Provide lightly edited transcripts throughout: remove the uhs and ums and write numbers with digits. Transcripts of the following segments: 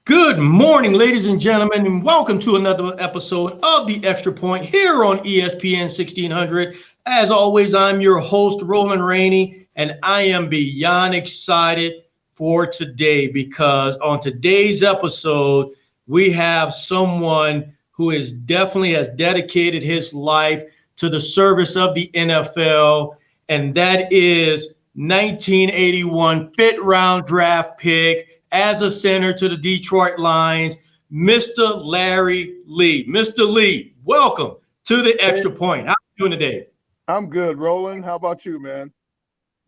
Good morning, ladies and gentlemen, and welcome to another episode of The Extra Point here on ESPN 1600. As always, I'm your host, Roland Rainey, and I am beyond excited for today because on today's episode, we have someone who is definitely has dedicated his life to the service of the NFL, and that is 1981 fifth round draft pick as a center to the Detroit Lions, Mr. Larry Lee. Mr. Lee, welcome to the Hey, Extra Point. How are you doing today? I'm good, Roland. How about you, man?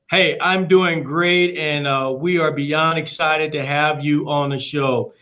Hey, I'm doing great, and we are beyond excited to have you on the show.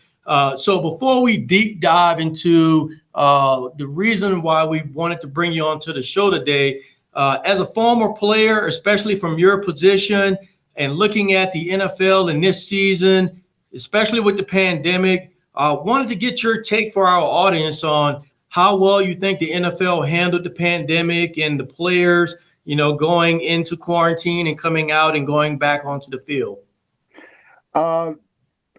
So, before we deep dive into the reason why we wanted to bring you onto the show today, as a former player, especially from your position, and looking at the NFL in this season, especially with the pandemic, I wanted to get your take for our audience on how well you think the NFL handled the pandemic and the players going into quarantine and coming out and going back onto the field? Uh,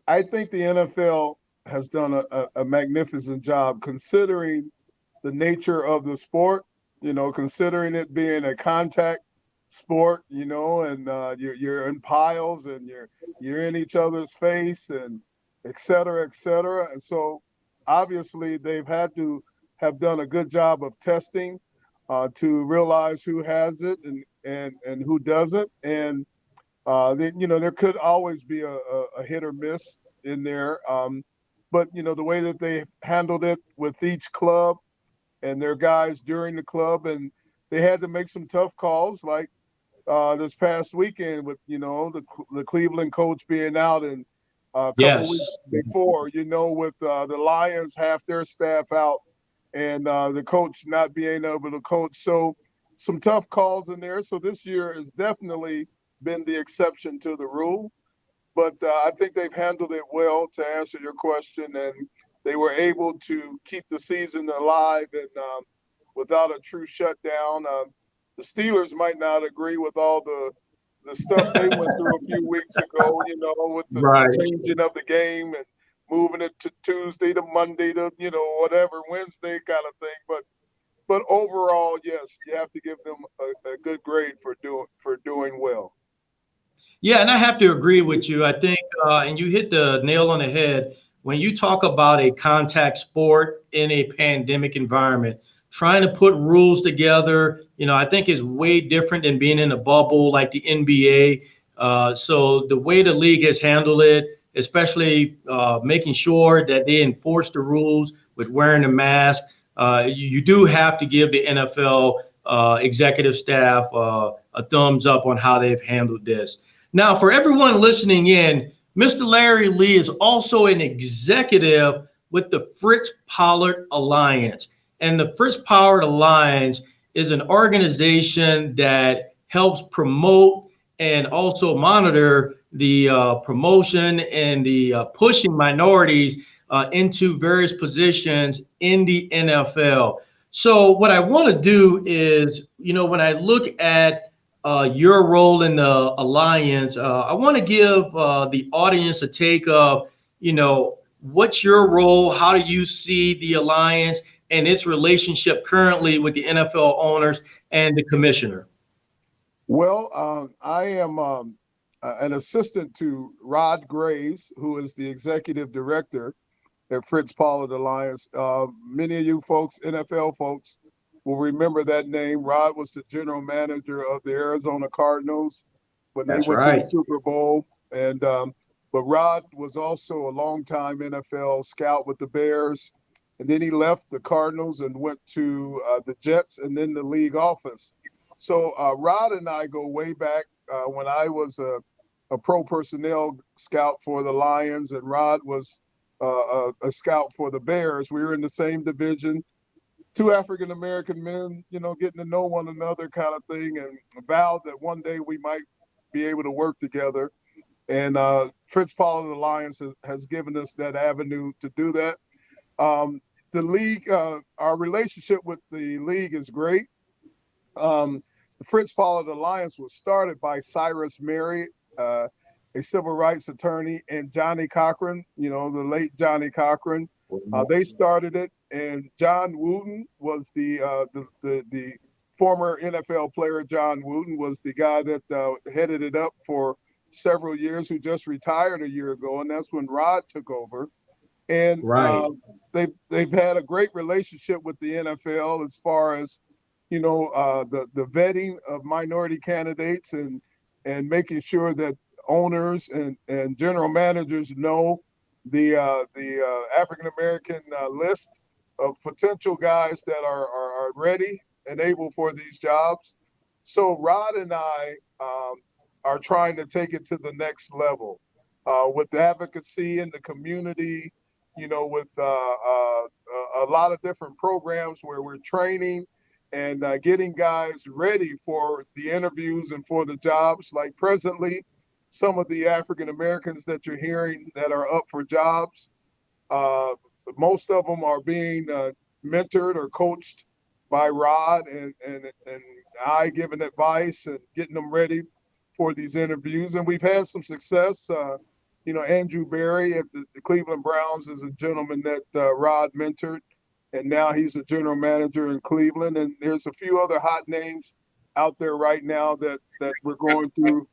I think the NFL has done a magnificent job considering the nature of the sport, considering it being a contact sport, and you're in piles and you're in each other's face and et cetera, et cetera. And so obviously they've had to have done a good job of testing to realize who has it and who doesn't. And then, there could always be a hit or miss in there. But, the way that they handled it with each club and their guys during the club, and they had to make some tough calls like this past weekend with, the Cleveland coach being out and a couple of Yes. weeks before, with the Lions, half their staff out and the coach not being able to coach. So some tough calls in there. So this year has definitely been the exception to the rule. But I think they've handled it well to answer your question. And they were able to keep the season alive and without a true shutdown. The Steelers might not agree with all the stuff they went through a few weeks ago, with the Right. changing of the game and moving it to Tuesday to Monday to, whatever, Wednesday kind of thing. But overall, yes, you have to give them a good grade for doing well. Yeah, and I have to agree with you. I think, and you hit the nail on the head when you talk about a contact sport in a pandemic environment. Trying to put rules together, I think is way different than being in a bubble like the NBA. So the way the league has handled it, especially making sure that they enforce the rules with wearing a mask, you do have to give the NFL executive staff a thumbs up on how they've handled this. Now, for everyone listening in, Mr. Larry Lee is also an executive with the Fritz Pollard Alliance. And the Fritz Pollard Alliance is an organization that helps promote and also monitor the promotion and the pushing minorities into various positions in the NFL. So, what I want to do is, when I look at your role in the alliance, I want to give the audience a take of, what's your role? How do you see the alliance and its relationship currently with the NFL owners and the commissioner? Well, I am an assistant to Rod Graves, who is the executive director at Fritz Pollard Alliance. Many of you folks, NFL folks, will remember that name. Rod was the general manager of the Arizona Cardinals when they That's went to the right. Super Bowl. And but Rod was also a longtime NFL scout with the Bears. And then he left the Cardinals and went to the Jets and then the league office. So Rod and I go way back when I was a pro personnel scout for the Lions, and Rod was a scout for the Bears. We were in the same division. Two African American men, getting to know one another, kind of thing, and vowed that one day we might be able to work together. And Fritz Pollard Alliance has given us that avenue to do that. The league, our relationship with the league is great. The Fritz Pollard Alliance was started by Cyrus Mary. Uh, a civil rights attorney, and Johnny Cochran, the late Johnny Cochran. They started it, and John Wooten was the former NFL player. John Wooten was the guy that headed it up for several years, who just retired a year ago, and that's when Rod took over. And Right. they've had a great relationship with the NFL as far as the vetting of minority candidates and making sure that owners and general managers know the African American list of potential guys that are ready and able for these jobs. So Rod and I are trying to take it to the next level with advocacy in the community, with a lot of different programs where we're training and getting guys ready for the interviews and for the jobs. Like presently, some of the African Americans that you're hearing that are up for jobs, uh, most of them are being mentored or coached by Rod and I giving advice and getting them ready for these interviews. And we've had some success. Andrew Berry at the Cleveland Browns is a gentleman that Rod mentored, and now he's a general manager in Cleveland. And there's a few other hot names out there right now that we're going through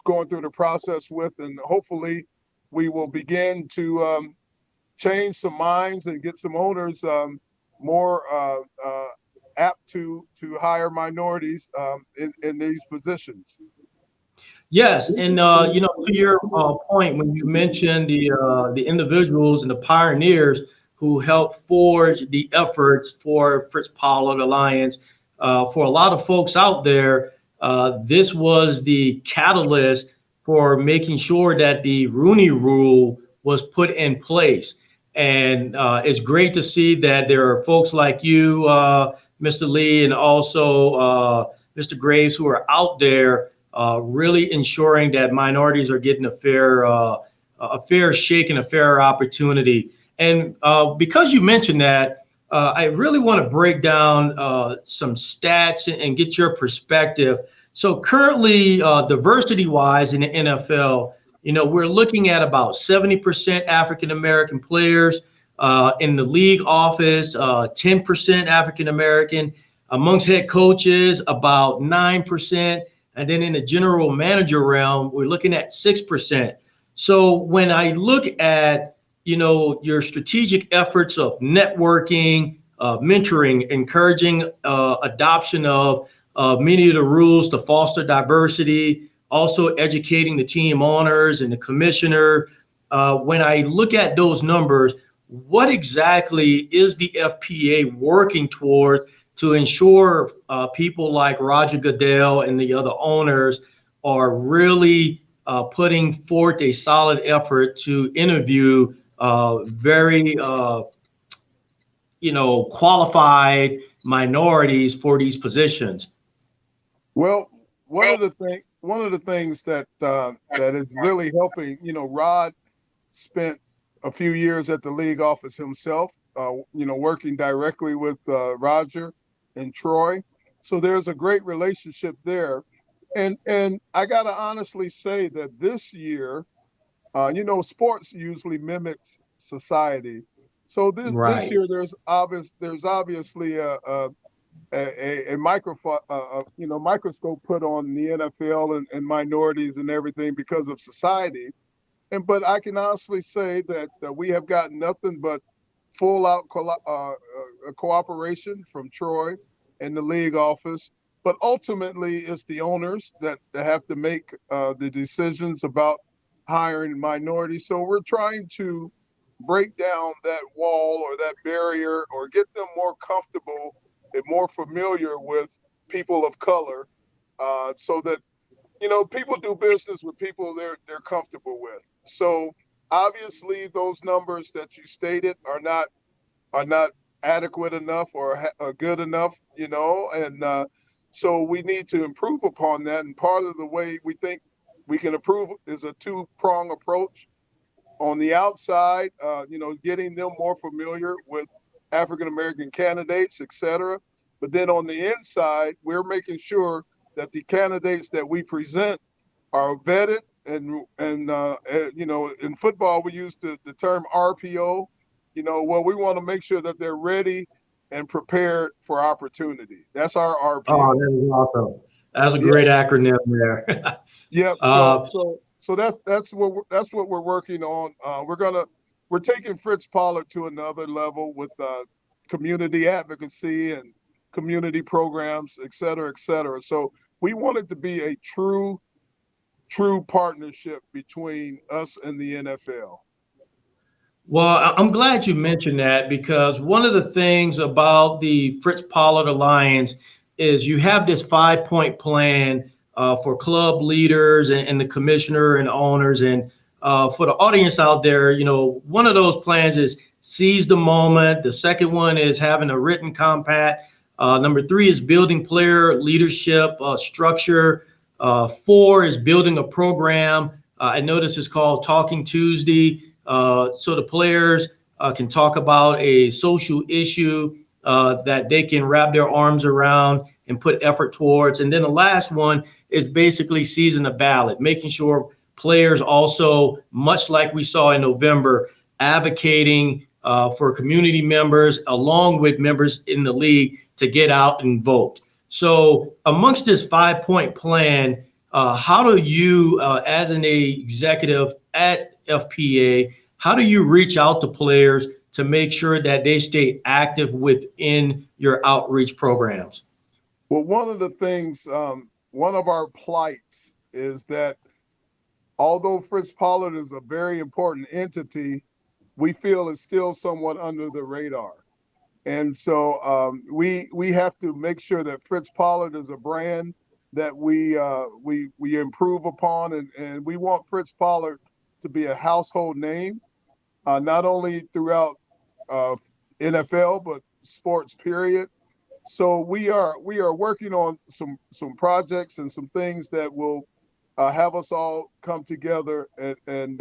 the process with, and hopefully we will begin to change some minds and get some owners more apt to hire minorities in these positions. Yes, and to your point, when you mentioned the individuals and the pioneers who helped forge the efforts for Fritz Pollard Alliance, for a lot of folks out there, this was the catalyst for making sure that the Rooney Rule was put in place. And it's great to see that there are folks like you, Mr. Lee, and also Mr. Graves, who are out there really ensuring that minorities are getting a fair shake and a fair opportunity. And because you mentioned that, I really want to break down some stats and get your perspective. So currently, diversity-wise in the NFL, we're looking at about 70% African American players in the league office, 10% African American amongst head coaches, about 9%. And then in the general manager realm, we're looking at 6%. So when I look at, your strategic efforts of networking, mentoring, encouraging adoption of many of the rules to foster diversity, also educating the team owners and the commissioner. When I look at those numbers, what exactly is the FPA working towards to ensure people like Roger Goodell and the other owners are really putting forth a solid effort to interview very qualified minorities for these positions? Well, one of the things that is really helping, Rod spent a few years at the league office himself, working directly with Roger and Troy. So there's a great relationship there. And I got to honestly say that this year, sports usually mimics society. So this Right. year there's obviously a microscope put on the NFL and minorities and everything because of society. But I can honestly say that we have gotten nothing but full out cooperation from Troy and the league office. But ultimately, it's the owners that have to make the decisions about hiring minorities. So we're trying to break down that wall or that barrier or get them more comfortable and more familiar with people of color, so that people do business with people they're comfortable with. So obviously, those numbers that you stated are not adequate enough or good enough, and so we need to improve upon that. And part of the way we think we can improve is a two-prong approach. On the outside, getting them more familiar with African American candidates, et cetera. But then on the inside, we're making sure that the candidates that we present are vetted in football we use the term RPO. Well, we want to make sure that they're ready and prepared for opportunity. That's our Oh, RPO. that is awesome. That's a Yeah. great acronym there. Yep. So uh, so so that's what we're working on. We're taking Fritz Pollard to another level with community advocacy and community programs, et cetera, et cetera. So we want it to be a true partnership between us and the NFL. Well, I'm glad you mentioned that because one of the things about the Fritz Pollard Alliance is you have this 5 point plan for club leaders and the commissioner and owners. And for the audience out there, one of those plans is seize the moment. The second one is having a written compact. Number three is building player leadership structure. Four is building a program. I notice it's called Talking Tuesday. So the players can talk about a social issue that they can wrap their arms around and put effort towards. And then the last one is basically seizing the ballot, making sure players also, much like we saw in November, advocating for community members along with members in the league to get out and vote. So amongst this 5 point plan, how do you, as an executive at FPA, how do you reach out to players to make sure that they stay active within your outreach programs? Well, one of the things, one of our plights is that although Fritz Pollard is a very important entity, we feel it's still somewhat under the radar. And so we have to make sure that Fritz Pollard is a brand that we improve upon, and we want Fritz Pollard to be a household name, not only throughout uh, NFL but sports period. So we are working on some projects and some things that will have us all come together and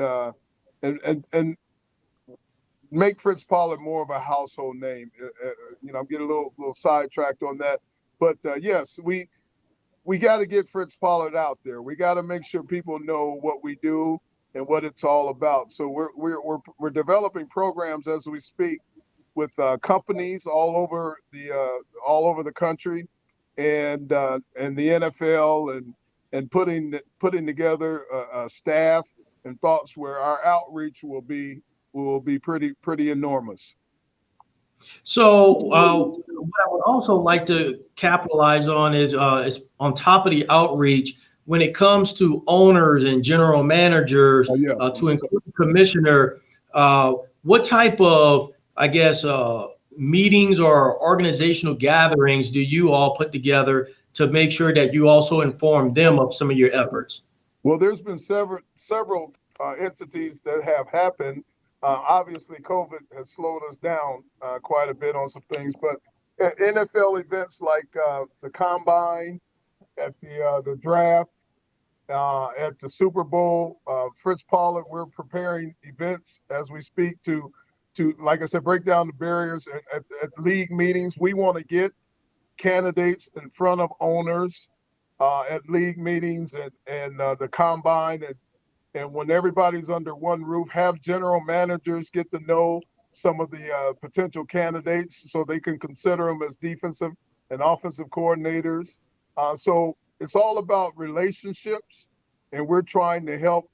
make Fritz Pollard more of a household name. I'm getting a little sidetracked on that, but yes, we got to get Fritz Pollard out there. We got to make sure people know what we do and what it's all about. So we're developing programs as we speak with companies all over the country, and the NFL and putting together a staff and thoughts where our outreach will be pretty enormous. So, what I would also like to capitalize on is on top of the outreach when it comes to owners and general managers, Oh yeah. to include the commissioner. What type of, I guess, meetings or organizational gatherings do you all put together to make sure that you also inform them of some of your efforts? Well, there's been several entities that have happened. Obviously, COVID has slowed us down quite a bit on some things, but at NFL events like the combine, at the draft, at the Super Bowl, Fritz Pollard, we're preparing events as we speak to like I said, break down the barriers at league meetings. We want to get candidates in front of owners at league meetings and the combine and when everybody's under one roof, have general managers get to know some of the potential candidates so they can consider them as defensive and offensive coordinators. So it's all about relationships, and we're trying to help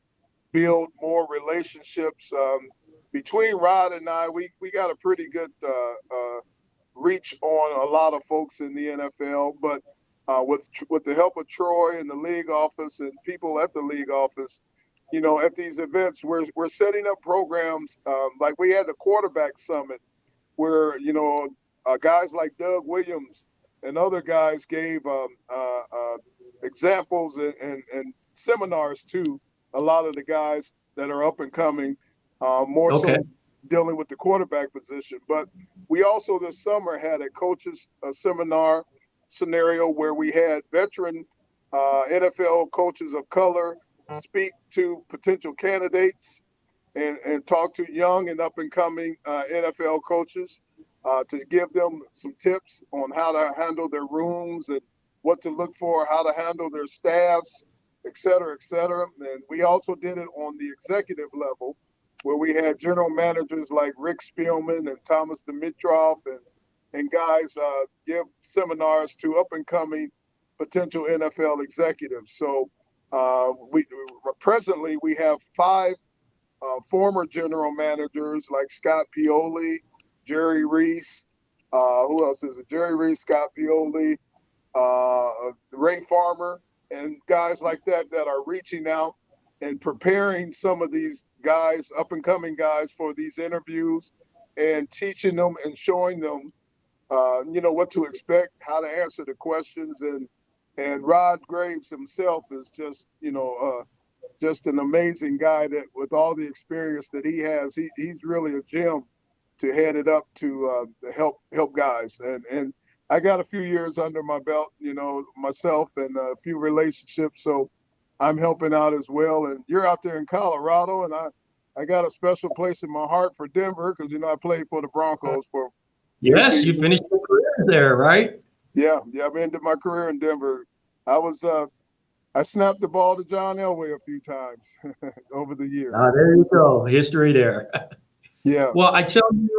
build more relationships between Rod and I. We got a pretty good reach on a lot of folks in the NFL, but with the help of Troy and the league office and people at the league office, at these events, we're setting up programs like we had the quarterback summit where guys like Doug Williams and other guys gave examples and seminars to a lot of the guys that are up and coming, more Okay. so dealing with the quarterback position. But we also this summer had a coaches seminar scenario where we had veteran NFL coaches of color speak to potential candidates and talk to young and up and coming NFL coaches to give them some tips on how to handle their rooms and what to look for, how to handle their staffs, et cetera, et cetera. And we also did it on the executive level, where we had general managers like Rick Spielman and Thomas Dimitrov and guys give seminars to up and coming potential NFL executives. So we presently we have five former general managers like Scott Pioli, Jerry Reese. Who else is it? Jerry Reese, Scott Pioli, Ray Farmer, and guys like that that are reaching out and preparing some of these guys, up and coming guys, for these interviews and teaching them and showing them, what to expect, how to answer the questions, and Rod Graves himself is just an amazing guy that with all the experience that he has, he's really a gem to head it up to help guys. And I got a few years under my belt, myself, and a few relationships. So I'm helping out as well. And you're out there in Colorado, and I got a special place in my heart for Denver because, I played for the Broncos for a few Yes, you seasons. finished your career there, right? Yeah, I've ended my career in Denver. I snapped the ball to John Elway a few times over the years. There you go. History there. Yeah. Well, I tell you,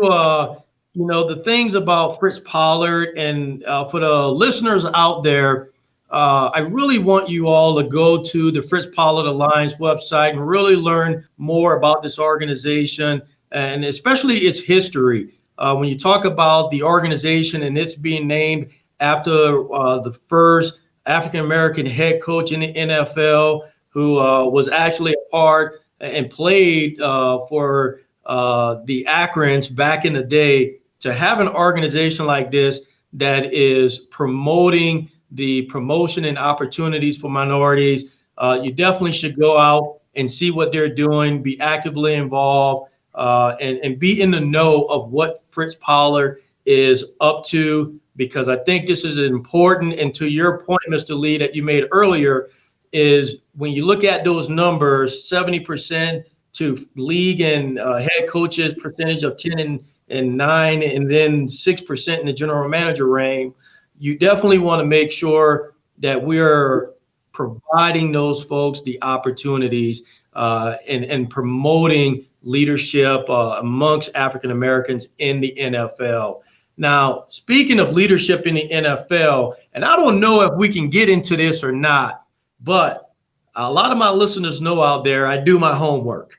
the things about Fritz Pollard, and for the listeners out there, I really want you all to go to the Fritz Pollard Alliance website and really learn more about this organization and especially its history. When you talk about the organization and it's being named after the first African American head coach in the NFL, who was actually a part and played for the Akrons back in the day, to have an organization like this that is promoting the promotion and opportunities for minorities. You definitely should go out and see what they're doing, be actively involved, and be in the know of what Fritz Pollard is up to, because I think this is important. And to your point, Mr. Lee, that you made earlier, is when you look at those numbers, 70% to league and head coaches percentage of 10 and 9, and then 6% in the general manager range, you definitely want to make sure that we're providing those folks the opportunities and promoting leadership amongst African Americans in the NFL. Now, speaking of leadership in the NFL, and I don't know if we can get into this or not, but a lot of my listeners know out there I do my homework.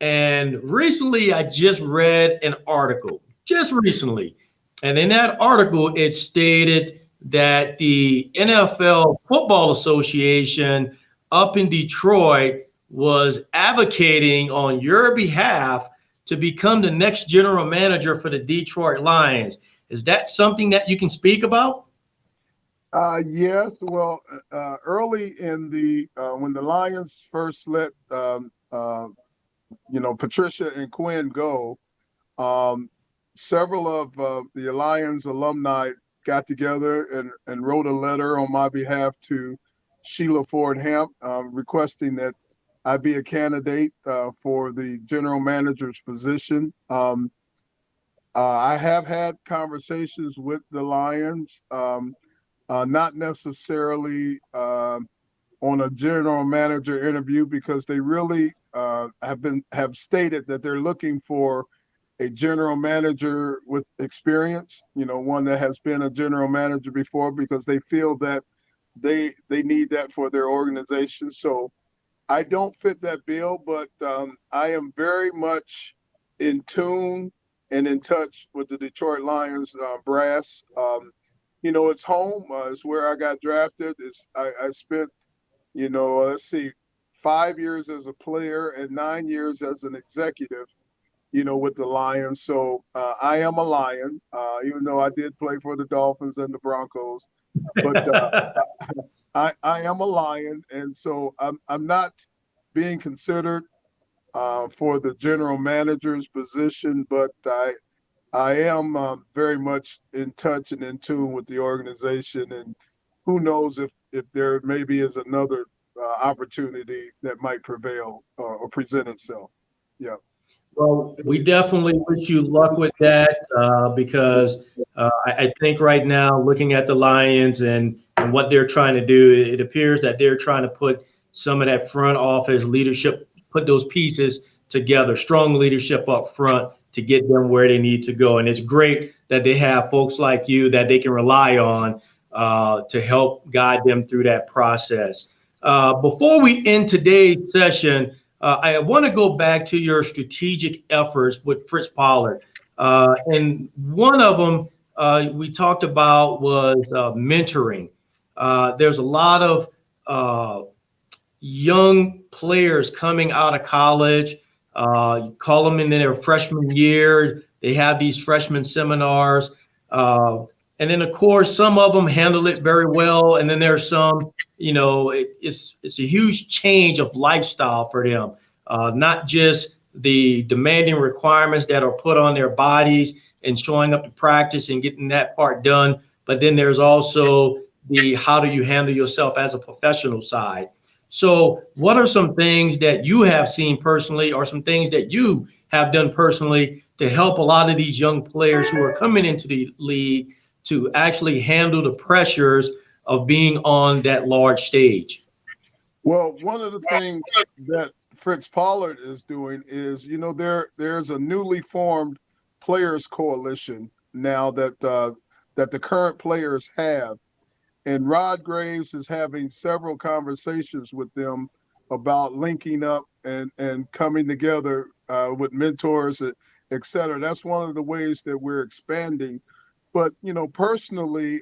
And recently I just read an article, just recently. And in that article, it stated that the NFL Football Association up in Detroit was advocating on your behalf to become the next general manager for the Detroit Lions. Is that something that you can speak about? Yes. Well, early in when the Lions first let Patricia and Quinn go, several of the Lions alumni got together and wrote a letter on my behalf to Sheila Ford Hamp, requesting that I be a candidate for the general manager's position. I have had conversations with the Lions, not necessarily on a general manager interview, because they really have stated that they're looking for a general manager with experience, one that has been a general manager before, because they feel that they need that for their organization. So I don't fit that bill, but I am very much in tune and in touch with the Detroit Lions brass. It's home. It's where I got drafted. I spent, let's see, 5 years as a player and 9 years as an executive, with the Lions. So I am a Lion, even though I did play for the Dolphins and the Broncos. But I am a Lion, and so I'm not being considered for the general manager's position, but I am very much in touch and in tune with the organization, and who knows if there maybe is another opportunity that might prevail or present itself. Yeah. Well, we definitely wish you luck with that because I think right now, looking at the Lions and what they're trying to do, it appears that they're trying to put some of that front office leadership, put those pieces together, strong leadership up front to get them where they need to go. And it's great that they have folks like you that they can rely on to help guide them through that process. Before we end today's session, I want to go back to your strategic efforts with Fritz Pollard. And one of them we talked about was mentoring. There's a lot of young players coming out of college. You call them in their freshman year. They have these freshman seminars. And then, of course, some of them handle it very well. And then there's some, it's a huge change of lifestyle for them, not just the demanding requirements that are put on their bodies and showing up to practice and getting that part done. But then there's also the how do you handle yourself as a professional side. So what are some things that you have seen personally or some things that you have done personally to help a lot of these young players who are coming into the league to actually handle the pressures of being on that large stage? Well, one of the things that Fritz Pollard is doing is, there's a newly formed players coalition now that the current players have. And Rod Graves is having several conversations with them about linking up and coming together with mentors, et cetera. That's one of the ways that we're expanding. But, personally,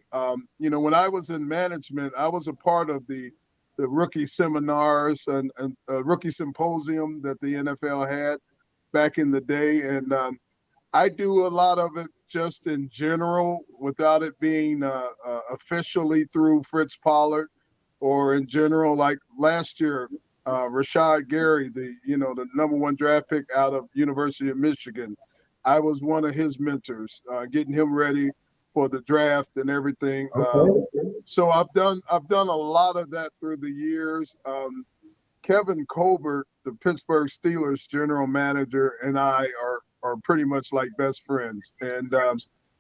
when I was in management, I was a part of the rookie seminars and rookie symposium that the NFL had back in the day. And I do a lot of it just in general without it being officially through Fritz Pollard or in general. Like last year, Rashad Gary, the #1 draft pick out of University of Michigan, I was one of his mentors, getting him ready for the draft and everything. So I've done a lot of that through the years. Kevin Colbert, the Pittsburgh Steelers general manager, and I are pretty much like best friends. And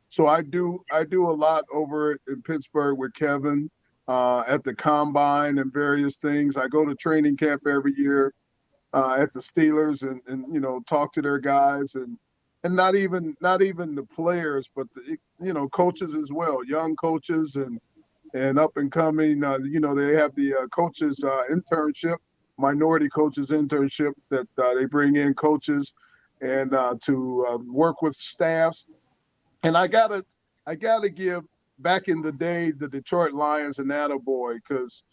so I do a lot over in Pittsburgh with Kevin at the combine and various things. I go to training camp every year at the Steelers and talk to their guys and not even the players, but the coaches as well, young coaches and up and coming. They have the coaches internship, minority coaches internship that they bring in coaches and to work with staffs. And I gotta give back in the day the Detroit Lions an attaboy because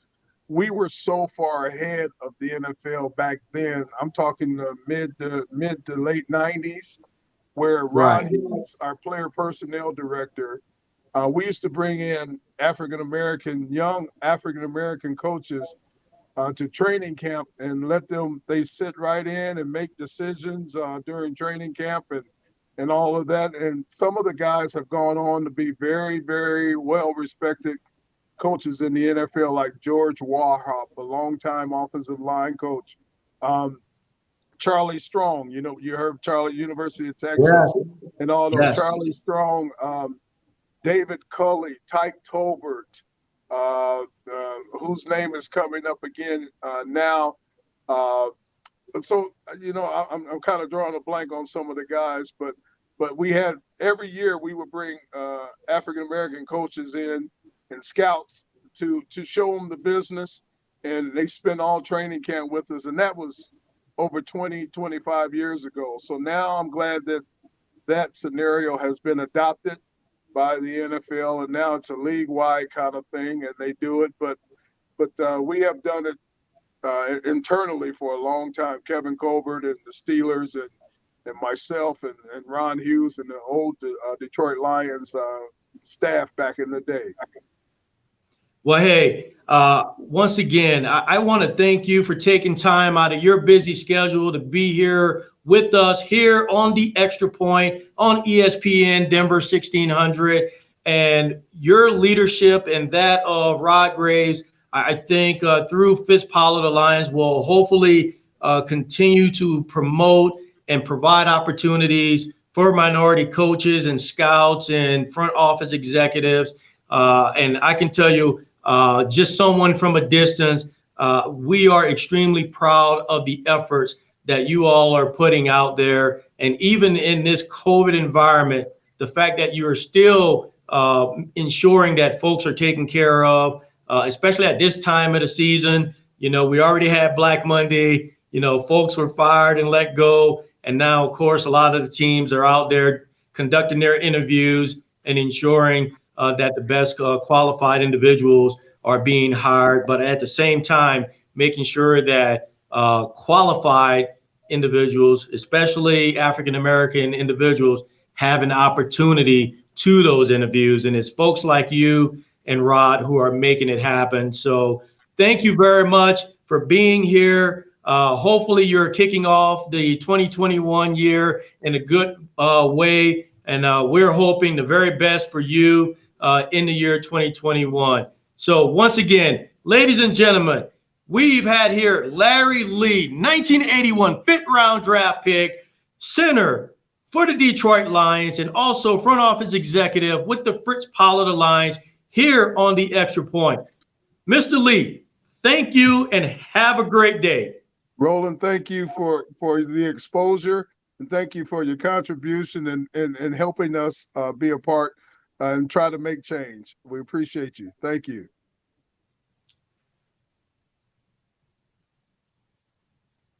we were so far ahead of the NFL back then. I'm talking the mid to late 90s, where Ron Hughes, our player personnel director, we used to bring in young African American coaches to training camp and they sit right in and make decisions during training camp and all of that. And some of the guys have gone on to be very, very well respected coaches in the NFL, like George Wahop, a longtime offensive line coach. Charlie Strong, you heard Charlie, University of Texas, and all those. Yes. Charlie Strong, David Culley, Tyke Tolbert, whose name is coming up again now. So I'm kind of drawing a blank on some of the guys, but we had every year we would bring African American coaches in and scouts to show them the business, and they spent all training camp with us, and that was over 25 years ago. So now I'm glad that scenario has been adopted by the NFL, and now it's a league-wide kind of thing, and they do it. But we have done it internally for a long time. Kevin Colbert and the Steelers and myself and Ron Hughes and the old Detroit Lions staff back in the day. Well, hey, once again, I want to thank you for taking time out of your busy schedule to be here with us here on the Extra Point on ESPN Denver 1600. And your leadership and that of Rod Graves, I think through Fitz Pollard Alliance will hopefully continue to promote and provide opportunities for minority coaches and scouts and front office executives. And I can tell you, just someone from a distance, We are extremely proud of the efforts that you all are putting out there. And even in this COVID environment, the fact that you are still ensuring that folks are taken care of, especially at this time of the season. We already had Black Monday. Folks were fired and let go. And now, of course, a lot of the teams are out there conducting their interviews and ensuring that the best qualified individuals are being hired, but at the same time, making sure that qualified individuals, especially African American individuals, have an opportunity to those interviews. And it's folks like you and Rod who are making it happen. So thank you very much for being here. Hopefully, you're kicking off the 2021 year in a good way. And we're hoping the very best for you in the year 2021. So once again, ladies and gentlemen, we've had here Larry Lee, 1981 fifth round draft pick, center for the Detroit Lions, and also front office executive with the Fritz Pollard Alliance here on the Extra Point. Mr. Lee, thank you and have a great day. Roland, thank you for the exposure, and thank you for your contribution and helping us be a part and try to make change. We appreciate you. Thank you.